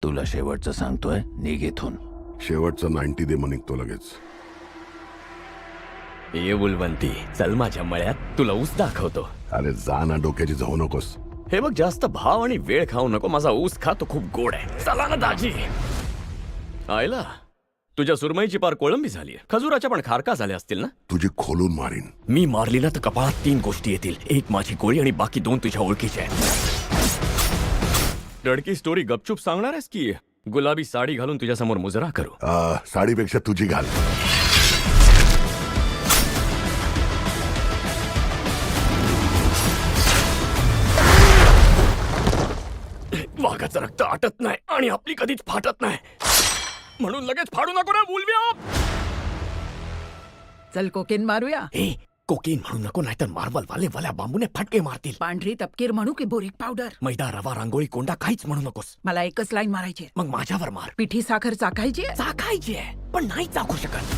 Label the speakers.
Speaker 1: तुला शेवटचं सांगतोय, निघ इथून.
Speaker 2: शेवटचं 90 दे मग निघतो लगेच.
Speaker 3: ये बुलवंती, चल माझ्या मळ्यात तुला ऊस दाखवतो.
Speaker 2: अरे जा ना, डोक्याची जाऊ नकोस.
Speaker 3: हे बघ, जास्त भाव आणि वेळ खाऊ नको. माझा ऊस खा, तो खूप गोड आहे. चला ना दाजी. आयला, तुझ्या सुरमईची पार कोळंबी झाली. खजुराच्या पण खारका झाल्या असतील ना?
Speaker 2: तुझी खोलून मारीन.
Speaker 3: मी मारली ना तर कपाळात 3 गोष्टी येतील. एक माझी गोळी आणि बाकी 2 तुझ्या ओळखीच्या आहेत. रडकी स्टोरी गपचूप सांगणार आहेस की गुलाबी साडी घालून तुझ्या समोर मुजरा करू?
Speaker 2: साडीपेक्षा तुझी घाल.
Speaker 3: वाघाचं रक्त आटत नाही आणि आपली कधीच फाटत नाही, म्हणून लगेच फाडू नको ना बोलव्या.
Speaker 4: चल कोकेन मारूया.
Speaker 3: ए, कोकीन म्हणू नको, नाहीतर मार्बल वाले वाल्या बांबूने फटके मारतील.
Speaker 4: पांढरी तपकीर म्हणू की बोरिक पावडर?
Speaker 3: मैदा, रवा, रांगोळी, कोंडा काहीच म्हणू नकोस.
Speaker 4: मला एकच लाईन मारायची आहे.
Speaker 3: मग माझ्यावर मार.
Speaker 4: पिठी साखर चाखायची आहे?
Speaker 3: चाखायची आहे, पण नाही चाखू शकत.